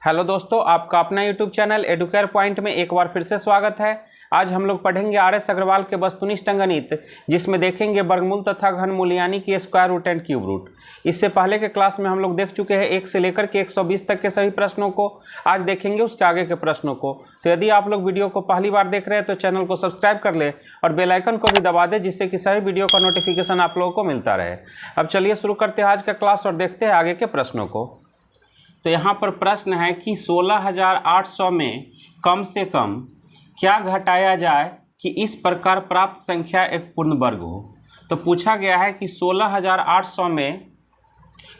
Hello दोस्तों, आपका अपना यूट्यूब चैनल एडुकेयर पॉइंट में एक बार फिर से स्वागत है। आज हम लोग पढ़ेंगे आर.एस. अग्रवाल के वस्तुनिष्ठ अंकगणित, जिसमें देखेंगे वर्गमूल तथा घनमूल यानी कि square root and cube root. इससे पहले के क्लास में हम लोग देख चुके हैं 1 से लेकर के 120 तक के सभी प्रश्नों को। आज देखेंगे उसके आगे के प्रश्नों को। तो यदि आप लोग वीडियो को पहली बार देख रहे हैं तो चैनल को सब्सक्राइब कर ले और बेल आइकन को भी दबा दे, जिससे कि सभी वीडियो का नोटिफिकेशन आप लोगों को मिलता रहे। अब चलिए शुरू करते हैं आज का क्लास और देखते हैं आगे के प्रश्नों को। तो यहाँ पर प्रश्न है कि 16,800 में कम से कम क्या घटाया जाए कि इस प्रकार प्राप्त संख्या एक पूर्ण वर्ग हो। तो पूछा गया है कि 16,800 में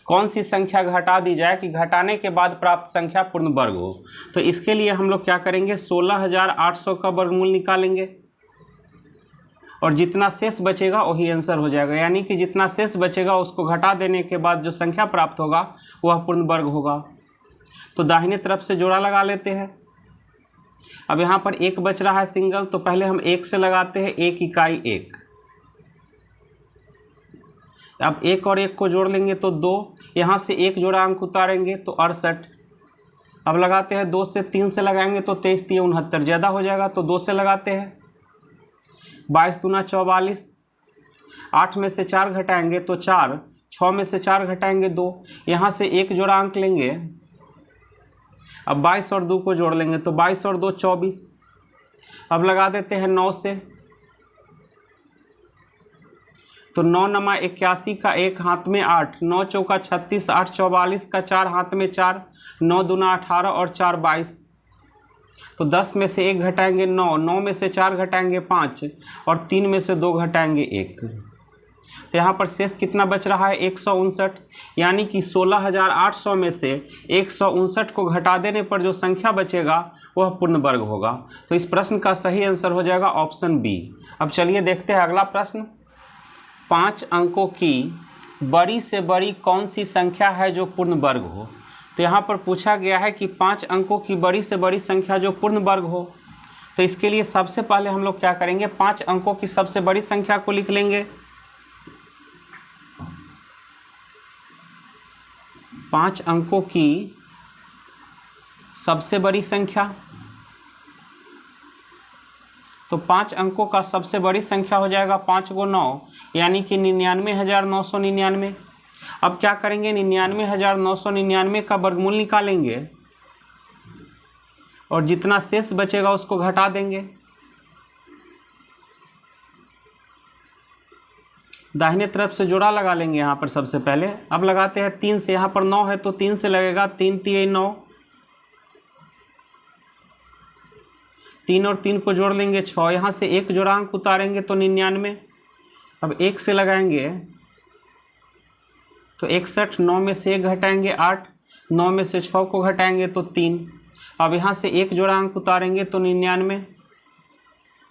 कौन सी संख्या घटा दी जाए कि घटाने के बाद प्राप्त संख्या पूर्ण वर्ग हो। तो इसके लिए हम लोग क्या करेंगे, 16,800 का वर्गमूल निकालेंगे और जितना शेष बचेगा वही आंसर हो जाएगा। यानी कि जितना शेष बचेगा उसको घटा देने के बाद जो संख्या प्राप्त होगा वह पूर्ण वर्ग होगा। तो दाहिने तरफ से जोड़ा लगा लेते हैं। अब यहाँ पर एक बच रहा है सिंगल, तो पहले हम एक से लगाते हैं, एक इकाई एक। अब एक और एक को जोड़ लेंगे तो 2, यहाँ से एक जोड़ा अंक उतारेंगे तो 68। अब लगाते हैं 2 से 3 से लगाएंगे तो 23 3 69, ज़्यादा हो जाएगा तो 2 से लगाते हैं। 22 दूना 44, 8 में से 4 घटाएंगे तो 4, 6 में से 4 घटाएंगे 2, यहाँ से एक जोड़ा अंक लेंगे। अब 22 और 2 को जोड़ लेंगे तो 22 और 2 24। अब लगा देते हैं 9 से, तो 9 नमा 81 का 1 हाथ में 8, 9 चौका 36, 8 44 का 4 हाथ में 4, 9 दूना 18 और 4 22। तो 10 में से 1 घटाएंगे 9, 9 में से 4 घटाएंगे 5 और 3 में से 2 घटाएंगे 1। तो यहाँ पर शेष कितना बच रहा है, 159। यानी कि 16,800 में से 159 को घटा देने पर जो संख्या बचेगा वह पूर्ण वर्ग होगा। तो इस प्रश्न का सही आंसर हो जाएगा ऑप्शन बी। अब चलिए देखते हैं अगला प्रश्न। 5 अंकों की बड़ी से बड़ी कौन सी संख्या है जो पूर्ण वर्ग हो। तो यहाँ पर पूछा गया है कि 5 अंकों की बड़ी से बड़ी संख्या जो पूर्ण वर्ग हो। तो इसके लिए सबसे पहले हम लोग क्या करेंगे, 5 अंकों की सबसे बड़ी संख्या को लिख लेंगे। 5 अंकों की सबसे बड़ी संख्या, तो 5 अंकों का सबसे बड़ी संख्या हो जाएगा 5 × 9, यानी कि 99,999। अब क्या करेंगे, 99,999 का वर्गमूल निकालेंगे और जितना शेष बचेगा उसको घटा देंगे। दाहिने तरफ से जोड़ा लगा लेंगे यहाँ पर सबसे पहले। अब लगाते हैं 3 से, यहाँ पर 9 है तो 3 से लगेगा, 3 3 9, 3 और 3 को जोड़ लेंगे 6, यहाँ से एक जोड़ा अंक उतारेंगे तो 99। अब 1 से लगाएंगे तो 61, 9 में से 1 घटाएंगे 8, 9 में से 6 को घटाएंगे तो 3। अब यहाँ से एक जोड़ा अंक उतारेंगे तो 99,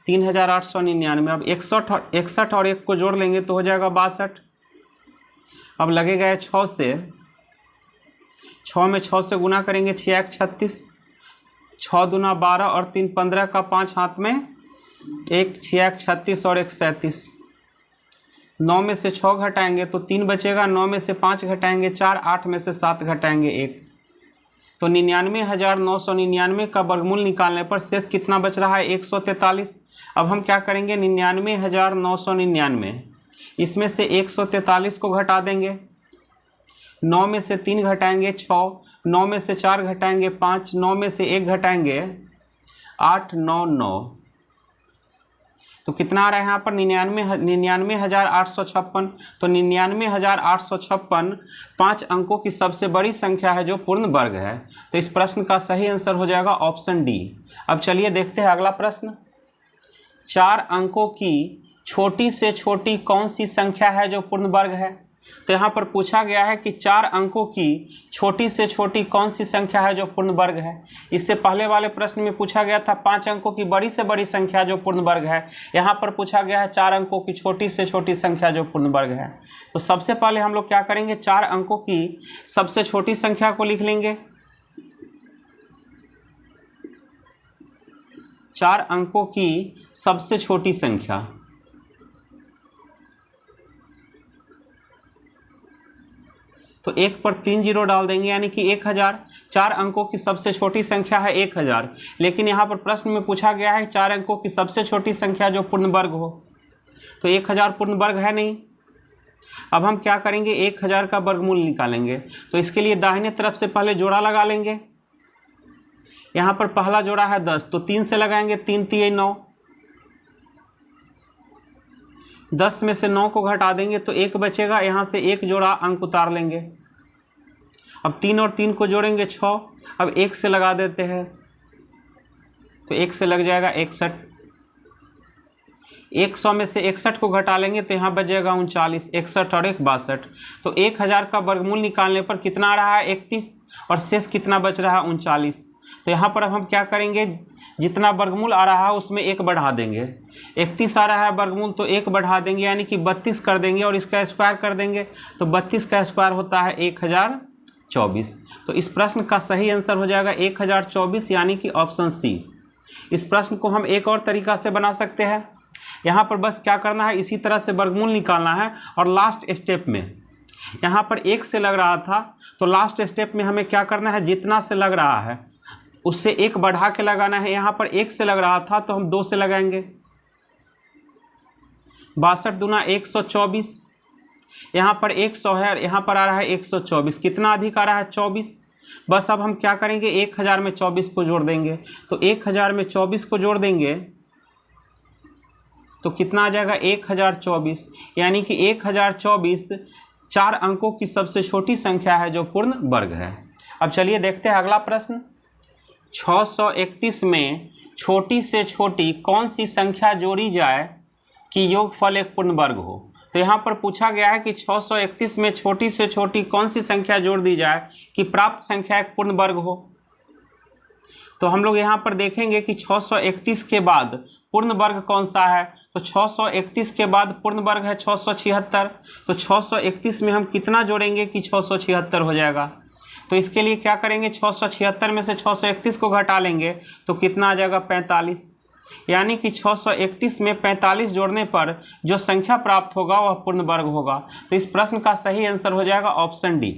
3,899। अब 61 और 1 को जोड़ लेंगे तो हो जाएगा 62। अब लगेगा 6 से, 6 में 6 से गुना करेंगे 6 1 36, 6 दूना 12 और 3 15 का 5 हाथ में 1, 6 1 36 और 1 37। 9 में से 6 घटाएंगे तो 3 बचेगा, 9 में से 5 घटाएंगे 4, 8 में से 7 घटाएंगे 1। तो 99,999 का वर्गमूल निकालने पर शेष कितना बच रहा है, 143। अब हम क्या करेंगे, 99,999 इसमें से 143 को घटा देंगे। 9 में से 3 घटाएंगे 6, 9 में से 4 घटाएंगे 5, 9 में से 1 घटाएंगे 8 9 9। तो कितना आ रहा है यहाँ पर, 99,856। तो 99,856 5 अंकों की सबसे बड़ी संख्या है जो पूर्ण वर्ग है। तो इस प्रश्न का सही आंसर हो जाएगा ऑप्शन डी। अब चलिए देखते हैं अगला प्रश्न। 4 अंकों की छोटी से छोटी कौन सी संख्या है जो पूर्ण वर्ग है। तो यहाँ पर पूछा गया है कि 4 अंकों की छोटी से छोटी कौन सी संख्या है जो पूर्ण वर्ग है। इससे पहले वाले प्रश्न में पूछा गया था 5 अंकों की बड़ी से बड़ी संख्या जो पूर्ण वर्ग है। यहाँ पर पूछा गया है 4 अंकों की छोटी से छोटी संख्या जो पूर्ण वर्ग है। तो सबसे पहले हम लोग क्या करेंगे, 4 अंकों की सबसे छोटी संख्या को लिख लेंगे। 4 अंकों की सबसे छोटी संख्या, तो 1 पर 3 जीरो डाल देंगे यानी कि 1000। 4 अंकों की सबसे छोटी संख्या है 1000, लेकिन यहाँ पर प्रश्न में पूछा गया है 4 अंकों की सबसे छोटी संख्या जो पूर्ण वर्ग हो, तो 1000 पूर्ण वर्ग है नहीं। अब हम क्या करेंगे, 1000 का वर्गमूल निकालेंगे। तो इसके लिए दाहिने तरफ से पहले जोड़ा लगा लेंगे। यहाँ पर पहला जोड़ा है 10, तो 3 से लगाएंगे, 3 3 9। 10 में से 9 को घटा देंगे तो 1 बचेगा, यहाँ से 1 जोड़ा अंक उतार लेंगे। अब 3 और 3 को जोड़ेंगे 6। अब 1 से लगा देते हैं, तो 1 से लग जाएगा 61। 100 में से 61 को घटा लेंगे तो यहाँ बच जाएगा 39। 61 और 1 62। तो 1000 का वर्गमूल निकालने पर कितना आ रहा है 31, और शेष कितना बच रहा है 39। तो यहाँ पर अब हम क्या करेंगे, जितना वर्गमूल आ रहा है उसमें 1 बढ़ा देंगे। 31 आ रहा है वर्गमूल, तो 1 बढ़ा देंगे यानी कि 32 कर देंगे, और इसका स्क्वायर कर देंगे। तो 32 का स्क्वायर होता है 1024। तो इस प्रश्न का सही आंसर हो जाएगा 1024, यानी कि ऑप्शन सी। इस प्रश्न को हम एक और तरीका से बना सकते हैं। यहाँ पर बस क्या करना है, इसी तरह से वर्गमूल निकालना है, और लास्ट स्टेप में यहाँ पर 1 से लग रहा था, तो लास्ट स्टेप में हमें क्या करना है, जितना से लग रहा है उससे 1 बढ़ा के लगाना है। यहाँ पर 1 से लग रहा था तो हम 2 से लगाएंगे। 62 दूना 124। यहाँ पर 100 है और यहाँ पर आ रहा है 124। कितना अधिक आ रहा है 24। बस अब हम क्या करेंगे, 1000 में 24 को जोड़ देंगे। तो 1000 में 24 को जोड़ देंगे तो कितना आ जाएगा 1024, यानी कि 1024 4 अंकों की सबसे छोटी संख्या है जो पूर्ण वर्ग है। अब चलिए देखते हैं अगला प्रश्न। 631 में छोटी से छोटी कौन सी संख्या जोड़ी जाए कि योगफल एक पूर्ण वर्ग हो। तो यहाँ पर पूछा गया है कि 631 में छोटी से छोटी कौन सी संख्या जोड़ दी जाए कि प्राप्त संख्या एक पूर्ण वर्ग हो। तो हम लोग यहाँ पर देखेंगे कि 631 के बाद पूर्ण वर्ग कौन सा है। तो 631 के बाद पूर्ण वर्ग है 676। तो 631 में हम कितना जोड़ेंगे कि 676 हो जाएगा। तो इसके लिए क्या करेंगे, 676 में से 631 को घटा लेंगे तो कितना आ जाएगा 45, यानी कि 631 में 45 जोड़ने पर जो संख्या प्राप्त होगा वह पूर्ण वर्ग होगा। तो इस प्रश्न का सही आंसर हो जाएगा ऑप्शन डी।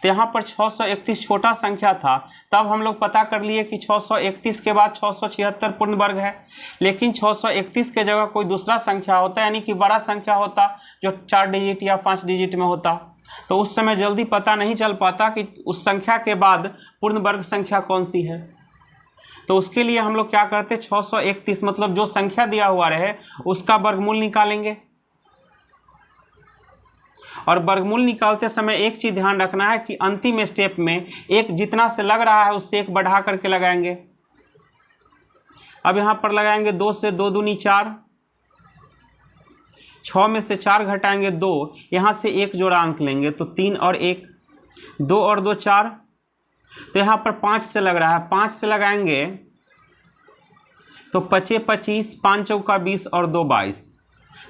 तो यहाँ पर 631 छोटा संख्या था, तब हम लोग पता कर लिए कि 631 के बाद 676 पूर्ण वर्ग है। लेकिन 631 के जगह कोई दूसरा संख्या होता, यानी कि बड़ा संख्या होता जो 4 डिजिट या 5 डिजिट में होता, तो उस समय जल्दी पता नहीं चल पाता कि उस संख्या के बाद पूर्ण वर्ग संख्या कौन सी है। तो उसके लिए हम लोग क्या करते, 631 मतलब जो संख्या दिया हुआ रहे उसका वर्गमूल निकालेंगे। और वर्गमूल निकालते समय एक चीज ध्यान रखना है कि अंतिम स्टेप में एक जितना से लग रहा है उससे 1 बढ़ा करके लगाएंगे। अब यहाँ पर लगाएंगे 2 से 2 दूनी 4, 6 में से 4 घटाएंगे 2, यहाँ से 1 जोड़ा अंक लेंगे तो 3 और 1, 2 और 2 4। तो यहाँ पर 5 से लग रहा है, 5 से लगाएंगे तो 5 25, 5 चौका 20 और 2 22।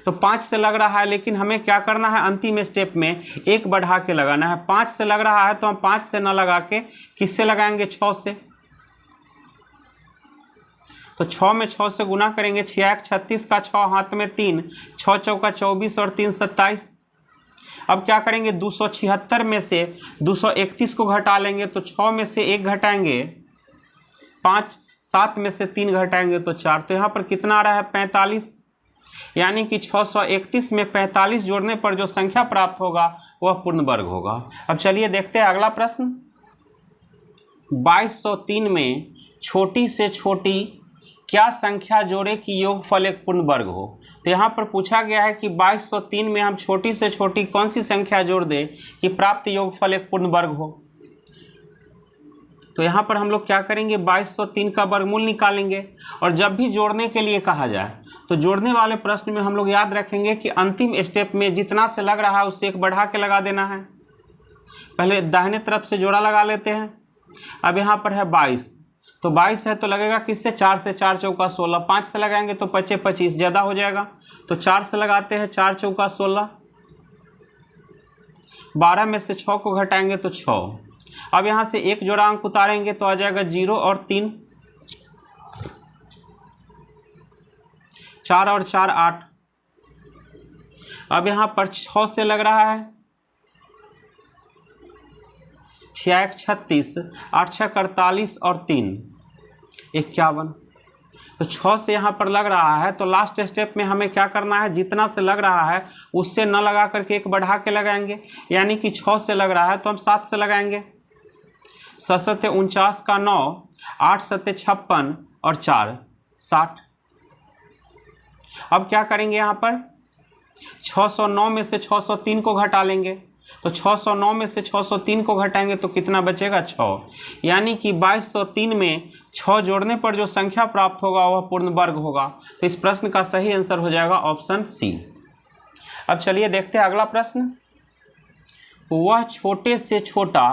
तो 5 से लग रहा है, लेकिन हमें क्या करना है, अंतिम स्टेप में 1 बढ़ा के लगाना है। 5 से लग रहा है तो हम 5 से ना लगा के किससे लगाएंगे, 6 से। तो 6 में 6 से गुना करेंगे, 6 36 का 6 हाथ में 3, 6 चौका 24 और 3 27। अब क्या करेंगे, 276 में से 231 को घटा लेंगे तो 6 में से 1 घटाएंगे 5, 7 में से 3 घटाएंगे तो 4। तो यहाँ पर कितना आ रहा है 45, यानी कि 631 में 45 जोड़ने पर जो संख्या प्राप्त होगा वह पूर्ण वर्ग होगा। अब चलिए देखते हैं अगला प्रश्न। 2203 में छोटी से छोटी क्या संख्या जोड़े कि योगफल एक पूर्ण वर्ग हो। तो यहाँ पर पूछा गया है कि 2203 में हम छोटी से छोटी कौन सी संख्या जोड़ दें कि प्राप्त योगफल एक पूर्ण वर्ग हो। तो यहाँ पर हम लोग क्या करेंगे, 2203 का वर्गमूल निकालेंगे। और जब भी जोड़ने के लिए कहा जाए तो जोड़ने वाले प्रश्न में हम लोग याद रखेंगे कि अंतिम स्टेप में जितना से लग रहा है उससे 1 बढ़ा के लगा देना है। पहले दाहिने तरफ से जोड़ा लगा लेते हैं। अब यहाँ पर है 22, तो 22 है तो लगेगा किससे, 4 से, 4 चौका 16। 5 से लगाएंगे तो 25 25 ज़्यादा हो जाएगा, तो 4 से लगाते हैं, 4 चौका 16। 12 में से 6 को घटाएंगे तो 6। अब यहाँ से 1 जोड़ा अंक उतारेंगे तो आ जाएगा 0 और 3, 4 और 4 8। अब यहाँ पर 6 से लग रहा है 6 1 36, 8 6 48 और 3 51। तो 6 से यहाँ पर लग रहा है, तो लास्ट स्टेप में हमें क्या करना है, जितना से लग रहा है उससे न लगा करके एक बढ़ा के लगाएंगे। यानी कि 6 से लग रहा है तो हम 7 से लगाएंगे। 7 7 49 का 9, 8 7 56 और 4 60। अब क्या करेंगे, यहाँ पर 609 में से 603 को घटा लेंगे। तो 609 में से 603 को घटाएंगे तो कितना बचेगा, 6। यानी कि 2203 में 6 जोड़ने पर जो संख्या प्राप्त होगा वह पूर्ण वर्ग होगा। तो इस प्रश्न का सही आंसर हो जाएगा ऑप्शन सी। अब चलिए देखते हैं अगला प्रश्न। वह छोटे से छोटा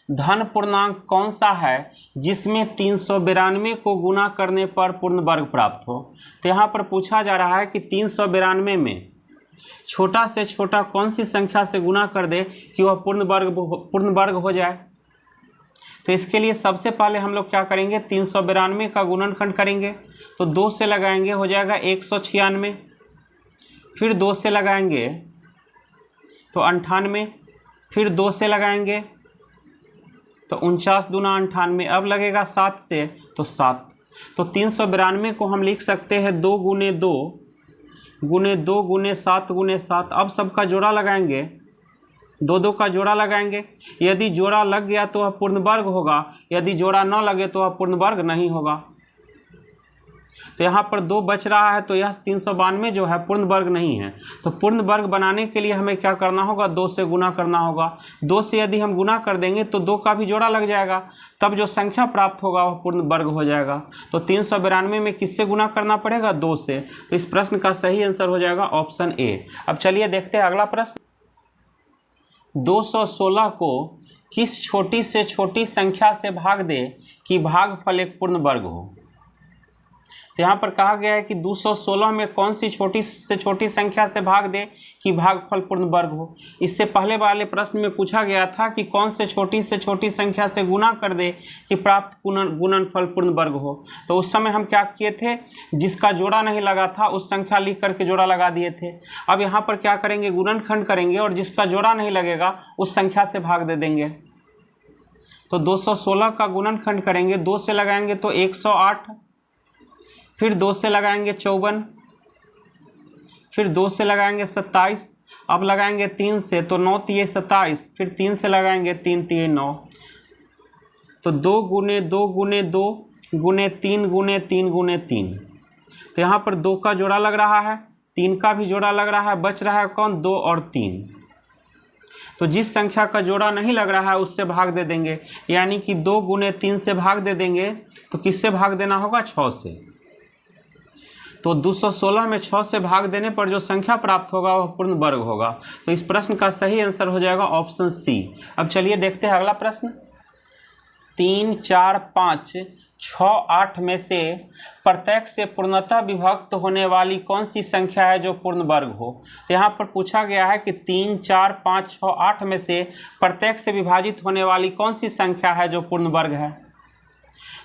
धन पूर्णांक कौन सा है जिसमें 392 को गुना करने पर पूर्ण वर्ग प्राप्त हो। तो यहाँ पर पूछा जा रहा है कि 392 में छोटा से छोटा कौन सी संख्या से गुना कर दे कि वह पूर्ण वर्ग हो जाए। तो इसके लिए सबसे पहले हम लोग क्या करेंगे, 392 का गुणनखंड करेंगे। तो 2 से लगाएंगे हो जाएगा 196, फिर 2 से लगाएंगे तो 98, फिर 2 से लगाएंगे तो 49 दूना 98। अब लगेगा 7 से तो 7। तो 392 को हम लिख सकते हैं 2 गुने 2 गुने 2 गुने 7 गुने 7। अब सबका जोड़ा लगाएंगे, 2 2 का जोड़ा लगाएंगे। यदि जोड़ा लग गया तो वह पूर्ण वर्ग होगा, यदि जोड़ा न लगे तो वह पूर्ण वर्ग नहीं होगा। तो यहाँ पर 2 बच रहा है, तो यह 392 जो है पूर्ण वर्ग नहीं है। तो पूर्ण वर्ग बनाने के लिए हमें क्या करना होगा, 2 से गुना करना होगा। 2 से यदि हम गुना कर देंगे तो 2 का भी जोड़ा लग जाएगा, तब जो संख्या प्राप्त होगा वह पूर्ण वर्ग हो जाएगा। तो 392 में किससे गुना करना पड़ेगा, 2 से। तो इस प्रश्न का सही आंसर हो जाएगा ऑप्शन ए। अब चलिए देखते हैं अगला प्रश्न। 216 को किस छोटी से छोटी संख्या से भाग दे कि भागफल एक पूर्ण वर्ग हो। तो यहाँ पर कहा गया है कि 216 में कौन सी छोटी से छोटी संख्या से भाग दे कि भागफल पूर्ण वर्ग हो। इससे पहले वाले प्रश्न में पूछा गया था कि कौन से छोटी संख्या से गुना कर दे कि प्राप्त गुणनफल पूर्ण वर्ग हो। तो उस समय हम क्या किए थे, जिसका जोड़ा नहीं लगा था उस संख्या लिख करके जोड़ा लगा दिए थे। अब यहाँ पर क्या करेंगे, गुणनखंड करेंगे और जिसका जोड़ा नहीं लगेगा उस संख्या से भाग दे देंगे। तो 216 का गुणनखंड करेंगे, 2 से लगाएंगे तो 108, फिर 2 से लगाएंगे 54, फिर 2 से लगाएंगे 27। अब लगाएंगे 3 से तो 9 3 27, फिर 3 से लगाएंगे 3 3 9। तो 2 गुने 2 गुने 2 गुने 3 गुने 3 गुने 3। तो यहाँ पर 2 का जोड़ा लग रहा है, 3 का भी जोड़ा लग रहा है, बच रहा है कौन, 2 और 3। तो जिस संख्या का जोड़ा नहीं लग रहा है उससे भाग दे देंगे। यानी कि 2 गुने 3 से भाग दे देंगे। तो किससे भाग देना होगा, 6 से। तो 216 में 6 से भाग देने पर जो संख्या प्राप्त होगा वह पूर्ण वर्ग होगा। तो इस प्रश्न का सही आंसर हो जाएगा ऑप्शन सी। अब चलिए देखते हैं अगला प्रश्न। 3 4 5 6 8 में से प्रत्येक से पूर्णतः विभक्त होने वाली कौन सी संख्या है जो पूर्ण वर्ग हो। तो यहाँ पर पूछा गया है कि 3 4 5 6 8 में से प्रत्येक से विभाजित होने वाली कौन सी संख्या है जो पूर्ण वर्ग है।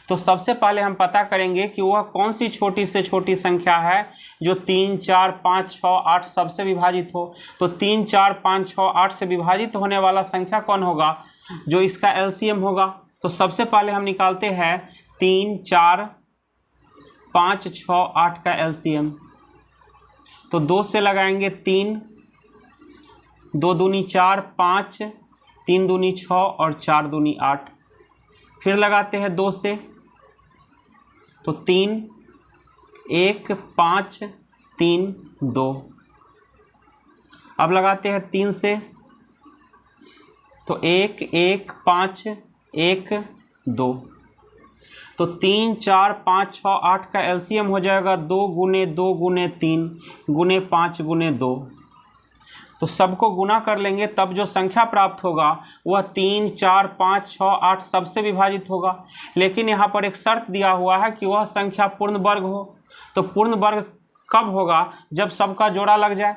तो सबसे पहले हम पता करेंगे कि वह कौन सी छोटी से छोटी संख्या है जो 3 4 5 6 8 सबसे विभाजित हो। तो 3 4 5 6 8 से विभाजित होने वाला संख्या कौन होगा, जो इसका एलसीएम होगा। तो सबसे पहले हम निकालते हैं 3 4 5 6 8 का एलसीएम। तो 2 से लगाएंगे 3, 2 दूनी 4 5, 3 दूनी 6 और 4 दूनी 8। फिर लगाते हैं 2 से तो 3 1 5 3 2। अब लगाते हैं 3 से तो 1 1 5 1 2। तो 3 4 5 6 8 का एलसीएम हो जाएगा 2 गुने 2 गुने 3 गुने 5 गुने 2। तो सबको गुना कर लेंगे, तब जो संख्या प्राप्त होगा वह 3 4 5 6 8 सबसे विभाजित होगा। लेकिन यहाँ पर एक शर्त दिया हुआ है कि वह संख्या पूर्ण वर्ग हो। तो पूर्ण वर्ग कब होगा, जब सबका जोड़ा लग जाए।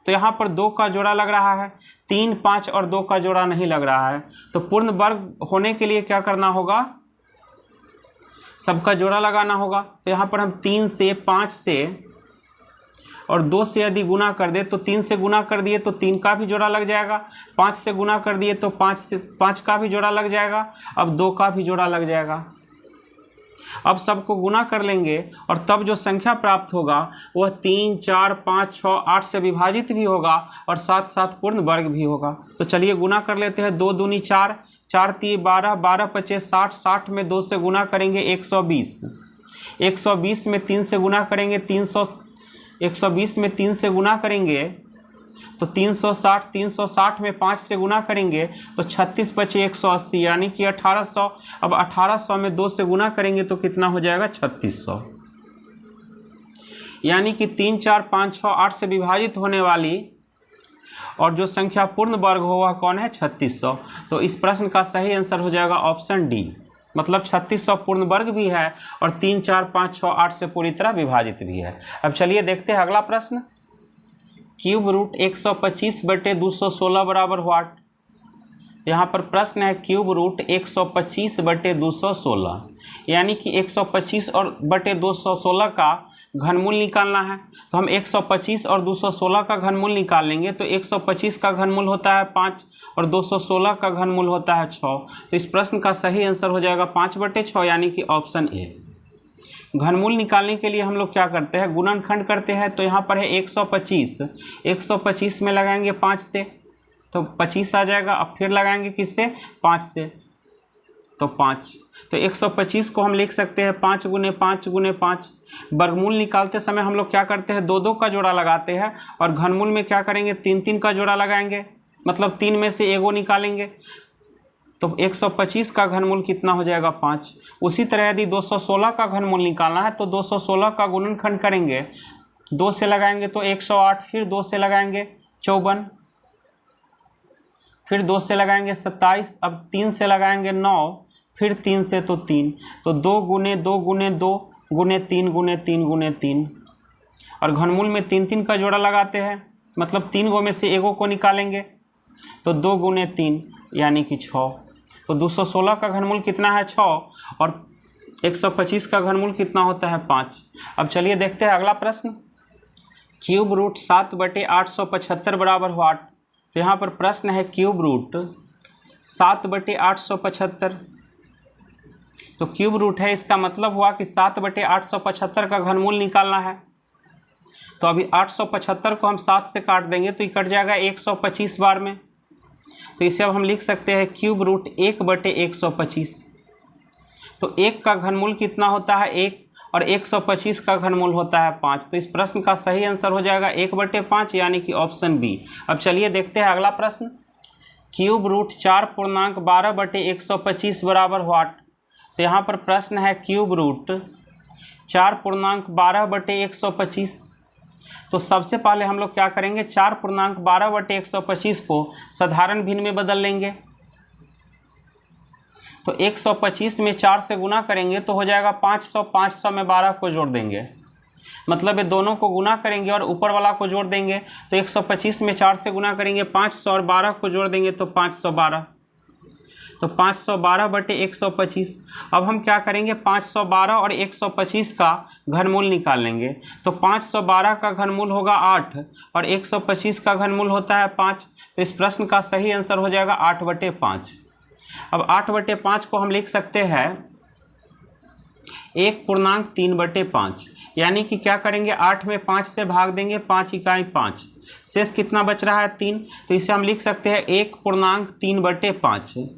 तो यहाँ पर 2 का जोड़ा लग रहा है, 3 5 और 2 का जोड़ा नहीं लग रहा है। तो पूर्ण वर्ग होने के लिए क्या करना होगा, सबका जोड़ा लगाना होगा। तो यहाँ पर हम 3 से 5 से और 2 से यदि गुना कर दे तो 3 से गुना कर दिए तो 3 का भी जोड़ा लग जाएगा, 5 से गुना कर दिए तो 5 का भी जोड़ा लग जाएगा, अब 2 का भी जोड़ा लग जाएगा। अब सबको गुना कर लेंगे और तब जो संख्या प्राप्त होगा वह 3, 4, 5, 6, 8 से विभाजित भी होगा और साथ साथ पूर्ण वर्ग भी होगा। तो चलिए गुना कर लेते हैं। 2 दूनी 4, 4 तीन 12, 12 पचे 60, 60 में 2 से गुना करेंगे 120, 120 में 3 से गुना करेंगे 300, 120 में 3 से गुना करेंगे तो 360, 360 में 5 से गुना करेंगे तो 36 पचे 180 यानी कि 1800। अब 1800 में 2 से गुना करेंगे तो कितना हो जाएगा 3600, यानी कि 3, 4, 5, 6, 8 से विभाजित होने वाली और जो संख्या पूर्ण वर्ग हो वह कौन है 3600। तो इस प्रश्न का सही आंसर हो जाएगा ऑप्शन डी, मतलब 3600 पूर्ण वर्ग भी है और 3, 4, 5, 6, 8 से पूरी तरह विभाजित भी है। अब चलिए देखते हैं अगला प्रश्न। क्यूब रूट 125/216 बराबर व्हाट। यहाँ पर प्रश्न है क्यूब रूट 125/216, यानी कि 125 और बटे 216 का घनमूल निकालना है। तो हम 125 और 216 का घनमूल निकाल लेंगे। तो 125 का घनमूल होता है 5 और 216 का घनमूल होता है 6। तो इस प्रश्न का सही आंसर हो जाएगा 5/6, यानी कि ऑप्शन ए। घनमूल निकालने के लिए हम लोग क्या करते हैं, गुणनखंड करते हैं। तो यहाँ पर है 125, 125 में लगाएंगे 5 से तो 25 आ जाएगा। अब फिर लगाएंगे किससे, 5 से तो 5। तो 125 को हम लिख सकते हैं 5 गुने 5 गुने 5। वर्गमूल निकालते समय हम लोग क्या करते हैं, 2-2 का जोड़ा लगाते हैं और घनमूल में क्या करेंगे 3-3 का जोड़ा लगाएंगे, मतलब 3 में से एगो निकालेंगे। तो 125 का घनमूल कितना हो जाएगा 5। उसी तरह यदि 216 का घनमूल निकालना है तो 216 का गुणनखंड करेंगे, 2 से लगाएंगे तो 108, फिर 2 से लगाएंगे 54, फिर 2 से लगाएंगे 27, अब 3 से लगाएंगे 9, फिर 3 से तो 3। तो 2 गुने 2 गुने 2 गुने 3 गुने 3 गुने 3 और घनमूल में 3-3 का जोड़ा लगाते हैं, मतलब 3 गो में से एगो को निकालेंगे। तो 2 गुने 3 यानी कि 6। तो 216 का घनमूल कितना है 6 और 125 का घनमूल कितना होता है 5। अब चलिए देखते हैं अगला प्रश्न। क्यूब रूट 7/875 बराबर व्हाट। तो यहाँ पर प्रश्न है क्यूब रूट 7/875। तो क्यूब रूट है, इसका मतलब हुआ कि 7/875 का घनमूल निकालना है। तो अभी 875 को हम 7 से काट देंगे तो ये कट जाएगा 125 बार में। तो इसे अब हम लिख सकते हैं क्यूब रूट 1/125। तो 1 का घनमूल कितना होता है 1 और 125 का घनमूल होता है 5। तो इस प्रश्न का सही आंसर हो जाएगा 1/5, यानी कि ऑप्शन बी। अब चलिए देखते हैं अगला प्रश्न। क्यूब रूट 4.12/125 बराबर व्हाट। तो यहाँ पर प्रश्न है क्यूब रूट 4.12/125। तो सबसे पहले हम लोग क्या करेंगे, 4.12/125 को साधारण भिन्न में बदल लेंगे। तो 125 में 4 से गुना करेंगे तो हो जाएगा 500, 500 में 12 को जोड़ देंगे, मतलब ये दोनों को गुना करेंगे और ऊपर वाला को जोड़ देंगे। तो 125 में 4 से गुना करेंगे 500 और 12 को जोड़ देंगे तो 512। तो 512/125। अब हम क्या करेंगे, 512 और 125 का घनमूल निकाल लेंगे। तो 512 का घनमूल होगा 8 और 125 का घनमूल होता है 5। तो इस प्रश्न का सही आंसर हो जाएगा 8/5। अब 8/5 को हम लिख सकते हैं 1.3/5, यानी कि क्या करेंगे 8 में 5 से भाग देंगे, 5 इकाई 5, शेष कितना बच रहा है 3। तो इसे हम लिख सकते हैं 1.3/5,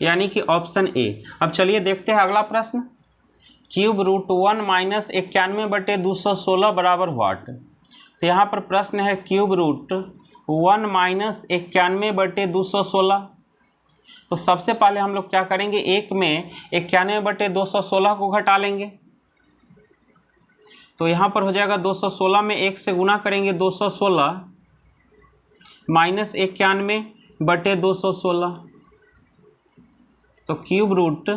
यानी कि ऑप्शन ए। अब चलिए देखते हैं अगला प्रश्न। क्यूब रूट 1 - 91/216 बराबर व्हाट। तो यहाँ पर प्रश्न है क्यूब रूट 1 - 91/216। तो सबसे पहले हम लोग क्या करेंगे, 1 में 91/216 को घटा लेंगे। तो यहाँ पर हो जाएगा 216 में 1 से गुना करेंगे 216 माइनस 91/216। तो क्यूब रूट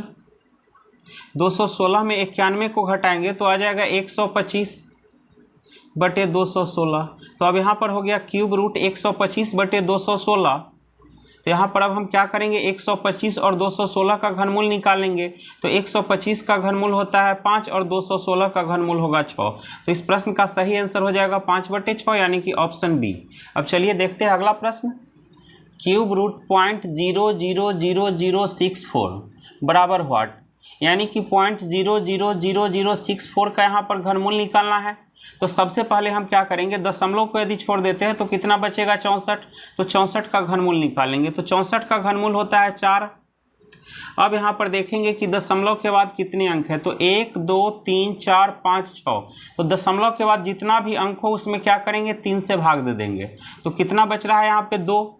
216 में 91 को घटाएंगे तो आ जाएगा 125/216। तो अब यहाँ पर हो गया क्यूब रूट 125/216, तो यहाँ पर अब हम क्या करेंगे, 125 और 216 का घनमूल निकालेंगे। तो 125 का घनमूल होता है 5 और 216 का घनमूल होगा 6। तो इस प्रश्न का सही आंसर हो जाएगा 5/6 यानी कि ऑप्शन बी। अब चलिए देखते हैं अगला प्रश्न। क्यूब रूट 0.00064 बराबर व्हाट, यानी कि 0.00064 का यहाँ पर घनमूल निकालना है। तो सबसे पहले हम क्या करेंगे, दशमलव को यदि छोड़ देते हैं तो कितना बचेगा, 64। तो 64 का घनमूल निकालेंगे। तो 64 का घनमूल होता है 4। अब यहाँ पर देखेंगे कि दशमलव के बाद कितने अंक है, तो 1 2 3 4 5 6। तो दशमलव के बाद जितना भी अंक हो उसमें क्या करेंगे, 3 से भाग दे देंगे। तो कितना बच रहा है यहाँ पे, 2।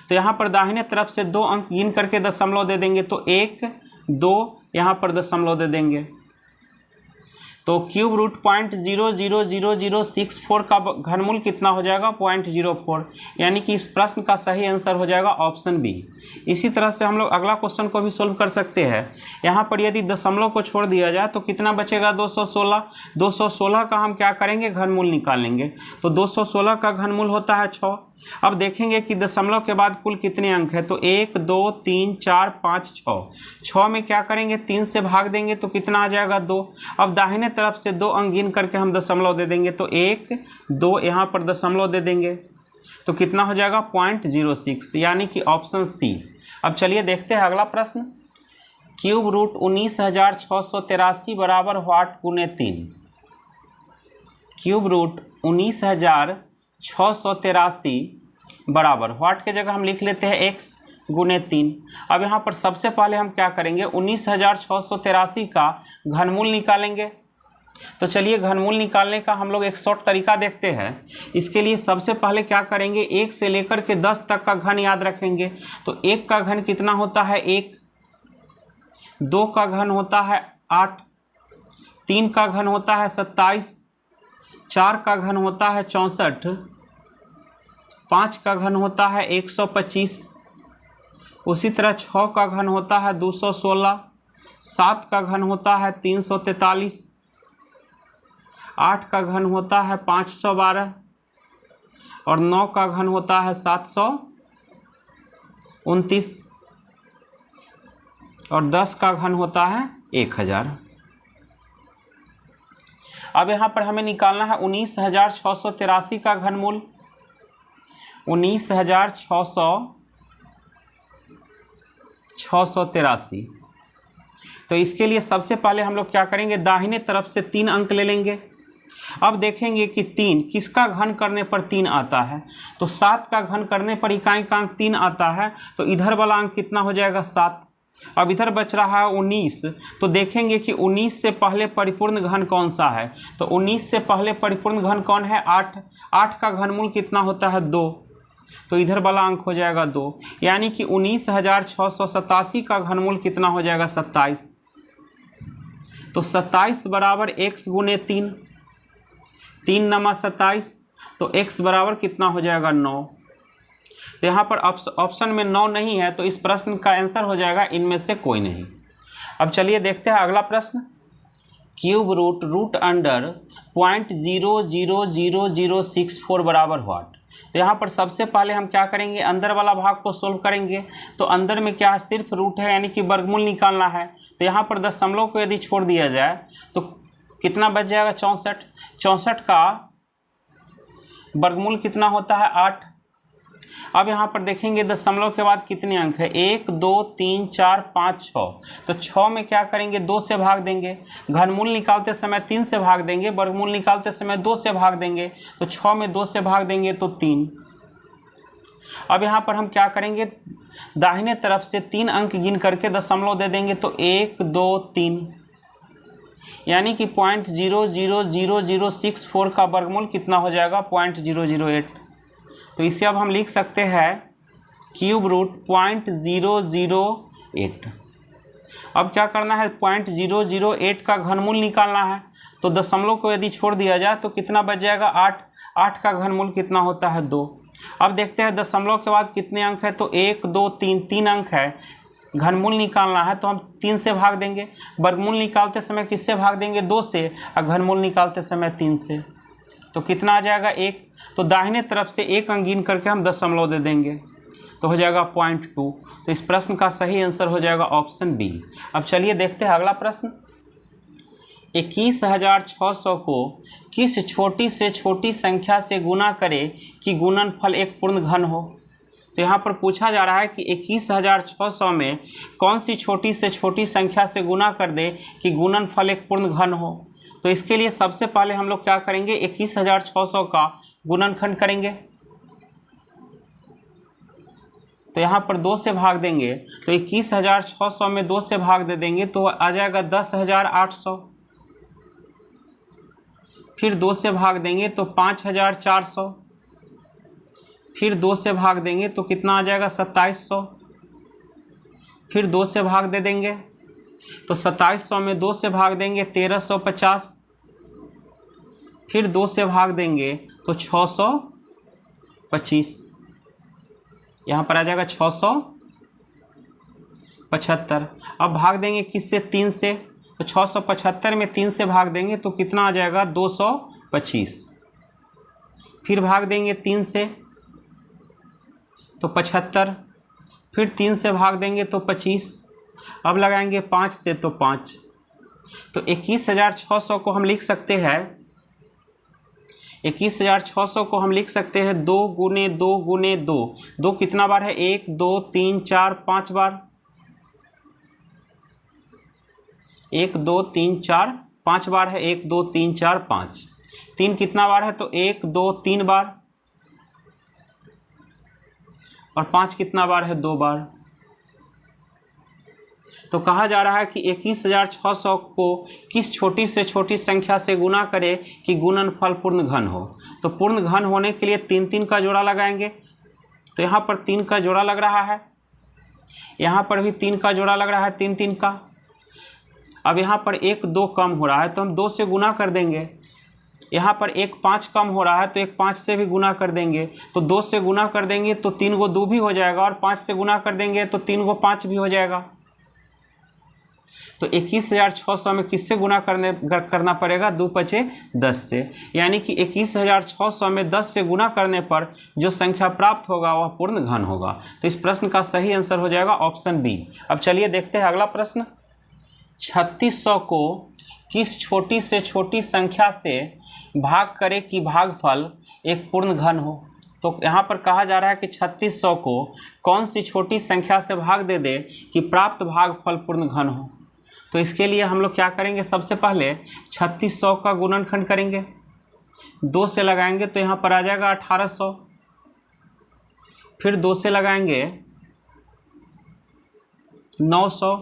तो यहाँ पर दाहिने तरफ से 2 अंक गिन करके दशमलव दे देंगे। तो 1 2 यहाँ पर दशमलव दे देंगे। तो क्यूब रूट 0.00064 का घनमूल कितना हो जाएगा, 0.04, यानी कि इस प्रश्न का सही आंसर हो जाएगा ऑप्शन बी। इसी तरह से हम लोग अगला क्वेश्चन को भी सोल्व कर सकते हैं। यहाँ पर यदि दशमलव को छोड़ दिया जाए तो कितना बचेगा, 216। 216 का हम क्या करेंगे, घनमूल निकालेंगे। तो 216 का घनमूल होता है 6। अब देखेंगे कि दशमलव के बाद कुल कितने अंक है, तो 1 2 3 4 5 6। 6 में क्या करेंगे, 3 से भाग देंगे तो कितना आ जाएगा, 2। अब दाहिने तरफ से 2 अंक गिन करके हम दशमलव दे देंगे। तो 1 2 यहाँ पर दशमलव दे देंगे तो कितना हो जाएगा, 0.06, यानी कि ऑप्शन सी। अब चलिए देखते हैं अगला प्रश्न। क्यूब रूट 19,683 बराबर व्हाट गुने 3। क्यूब रूट 19,683 बराबर व्हाट के जगह हम लिख लेते हैं x गुने 3। अब यहाँ पर सबसे पहले हम क्या करेंगे, 19,683 का घनमूल निकालेंगे। तो चलिए घनमूल निकालने का हम लोग एक शॉर्ट तरीका देखते हैं। इसके लिए सबसे पहले क्या करेंगे, 1 से लेकर के 10 तक का घन याद रखेंगे। तो 1 का घन कितना होता है, 1। 2 का घन होता है 8। 3 का घन होता है 27। 4 का घन होता है 64। 5 का घन होता है 125। उसी तरह 6 का घन होता है 216। 7 का घन होता है 343। 8 का घन होता है 512 और 9 का घन होता है 729 और 10 का घन होता है 1000। अब यहाँ पर हमें निकालना है 19,683 का घनमूल। 19,683। तो इसके लिए सबसे पहले हम लोग क्या करेंगे, दाहिने तरफ से 3 अंक ले लेंगे। अब देखेंगे कि 3 किसका घन करने पर 3 आता है, तो 7 का घन करने पर इकाई का अंक 3 आता है। तो इधर वाला अंक कितना हो जाएगा, 7। अब इधर बच रहा है 19। तो देखेंगे कि 19 से पहले परिपूर्ण घन कौन सा है, तो 19 से पहले परिपूर्ण घन कौन है, 8। 8 का घनमूल कितना होता है, 2। तो इधर वाला अंक हो जाएगा 2, यानी कि 19,687 का घनमूल कितना हो जाएगा, 27। तो 27 बराबर x गुने 3। 3 नमा 27, तो x बराबर कितना हो जाएगा, 9। तो यहाँ पर ऑप्शन में 9 नहीं है, तो इस प्रश्न का आंसर हो जाएगा इनमें से कोई नहीं। अब चलिए देखते हैं अगला प्रश्न। क्यूब रूट अंडर 0.00064 बराबर व्हाट। तो यहाँ पर सबसे पहले हम क्या करेंगे, अंदर वाला भाग को सोल्व करेंगे। तो अंदर में क्या है, सिर्फ रूट है, यानी कि वर्गमूल निकालना है। तो यहाँ पर दशमलव को यदि छोड़ दिया जाए तो कितना बच जाएगा, 64। 64 का वर्गमूल कितना होता है, 8। अब यहाँ पर देखेंगे दशमलव के बाद कितने अंक है, 1 2 3 4 5 6। तो 6 में क्या करेंगे, 2 से भाग देंगे। घनमूल निकालते समय 3 से भाग देंगे, वर्गमूल निकालते समय 2 से भाग देंगे। तो 6 में 2 से भाग देंगे तो 3। अब यहाँ पर हम क्या करेंगे, दाहिने तरफ से 3 अंक गिन करके दशमलव दे देंगे। तो 1 2 3, यानी कि 0.00064 का वर्गमूल कितना हो जाएगा, 0.008। तो इसे अब हम लिख सकते हैं क्यूब रूट 0.008। अब क्या करना है, 0.008 का घनमूल निकालना है। तो दशमलव को यदि छोड़ दिया जाए तो कितना बच जाएगा, 8। 8 का घनमूल कितना होता है, 2। अब देखते हैं दशमलव के बाद कितने अंक है, तो 1 2 3, 3 अंक है। घनमूल निकालना है तो हम 3 से भाग देंगे। वर्गमूल निकालते समय किससे भाग देंगे, 2 से, और घनमूल निकालते समय 3 से। तो कितना आ जाएगा, 1। तो दाहिने तरफ से 1 अंक गिन करके हम दशमलव दे देंगे। तो हो जाएगा 0.2। तो इस प्रश्न का सही आंसर हो जाएगा ऑप्शन बी। अब चलिए देखते हैं अगला प्रश्न। 21,600 को किस छोटी से छोटी संख्या से गुना करें कि गुणनफल एक पूर्ण घन हो। तो यहाँ पर पूछा जा रहा है कि 21,600 में कौन सी छोटी से छोटी संख्या से गुना कर दे कि गुणनफल एक पूर्ण घन हो। तो इसके लिए सबसे पहले हम लोग क्या करेंगे, 21,600 का गुणनखंड करेंगे। तो यहाँ पर 2 से भाग देंगे, तो 21,600 में 2 से भाग दे देंगे तो आ जाएगा 10,800। फिर 2 से भाग देंगे तो 5,400। फिर 2 से भाग देंगे तो कितना आ जाएगा 2,700। फिर 2 से भाग दे देंगे तो 2,700 में 2 से भाग देंगे 1,350। फिर 2 से भाग देंगे तो 625। यहाँ पर आ जाएगा 675। अब भाग देंगे किससे, 3 से, तो 675 में 3 से भाग देंगे तो कितना आ जाएगा 225। फिर भाग देंगे 3 से तो 75। फिर 3 से भाग देंगे तो 25। अब लगाएंगे 5 से तो 5। तो 21,600 को हम लिख सकते हैं, 21,600 को हम लिख सकते हैं 2 गुने 2 गुने 2। 2 कितना बार है, 1 2 3 4 5 बार। 1 2 3 4 5 बार है, 1 2 3 4 5। 3 कितना बार है, तो 1 2 3 बार। और 5 कितना बार है, 2 बार। तो कहा जा रहा है कि 21,600 को किस छोटी से छोटी संख्या से गुना करें कि गुणनफल पूर्ण घन हो। तो पूर्ण घन होने के लिए 3 3 का जोड़ा लगाएंगे। तो यहाँ पर 3 का जोड़ा लग रहा है, यहाँ पर भी 3 का जोड़ा लग रहा है, 3 3 का। अब यहाँ पर 1 2 कम हो रहा है तो हम 2 से गुना कर देंगे। यहाँ पर 1 5 कम हो रहा है तो 1 5 से भी गुना कर देंगे। तो 2 से गुना कर देंगे तो 3 को 2 भी हो जाएगा, और 5 से गुना कर देंगे तो 3 को 5 भी हो जाएगा। तो 21,600 में किससे गुना करना पड़ेगा, 2 पचे 10 से। यानी कि 21,600 में 10 से गुना करने पर जो संख्या प्राप्त होगा वह पूर्ण घन होगा। तो इस प्रश्न का सही आंसर हो जाएगा ऑप्शन बी। अब चलिए देखते हैं अगला प्रश्न। 3600 को किस छोटी से छोटी संख्या से भाग करे कि भागफल एक पूर्ण घन हो। तो यहाँ पर कहा जा रहा है कि 3600 को कौन सी छोटी संख्या से भाग दे दे कि प्राप्त भागफल पूर्ण घन हो। तो इसके लिए हम लोग क्या करेंगे, सबसे पहले 3600 का गुणनखंड करेंगे। 2 से लगाएंगे तो यहाँ पर आ जाएगा 1800। फिर 2 से लगाएंगे 900।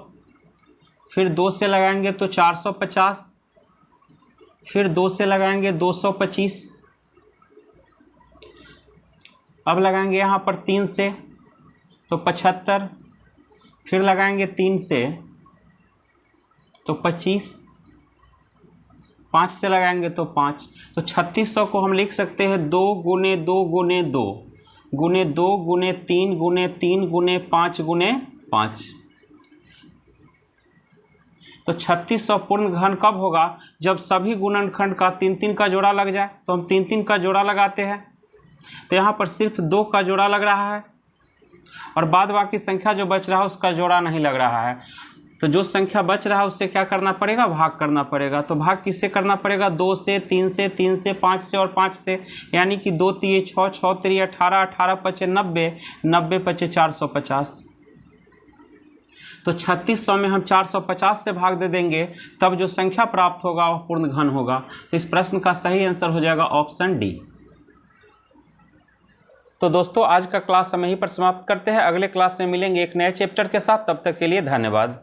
फिर 2 से लगाएंगे तो 450। फिर 2 से लगाएंगे 225। अब लगाएंगे यहाँ पर 3 से तो 75। फिर लगाएंगे 3 से तो 25। 5 से लगाएंगे तो 5। तो 3600 को हम लिख सकते हैं 2 गुने 2 गुने 2 गुने 2 गुने 3 गुने 3 गुने 5 गुने 5। तो 3600 पूर्ण घन कब होगा, जब सभी गुणनखंड का 3 3 का जोड़ा लग जाए। तो हम 3 3 का जोड़ा लगाते हैं। तो यहाँ पर सिर्फ 2 का जोड़ा लग रहा है और बाद बाकी संख्या जो बच रहा है उसका जोड़ा नहीं लग रहा है। तो जो संख्या बच रहा है उससे क्या करना पड़ेगा, भाग करना पड़ेगा। तो भाग किससे करना पड़ेगा, 2 से, 3 से, 3 से, 5 से और 5 से। यानी कि 2 3 6, 6 3 18, 18 5 90, 90 5 450। तो 3600 में हम 450 से भाग दे देंगे, तब जो संख्या प्राप्त होगा वह पूर्ण घन होगा। तो इस प्रश्न का सही आंसर हो जाएगा ऑप्शन डी। तो दोस्तों आज का क्लास हम यहीं पर समाप्त करते हैं। अगले क्लास में मिलेंगे एक नए चैप्टर के साथ। तब तक के लिए धन्यवाद।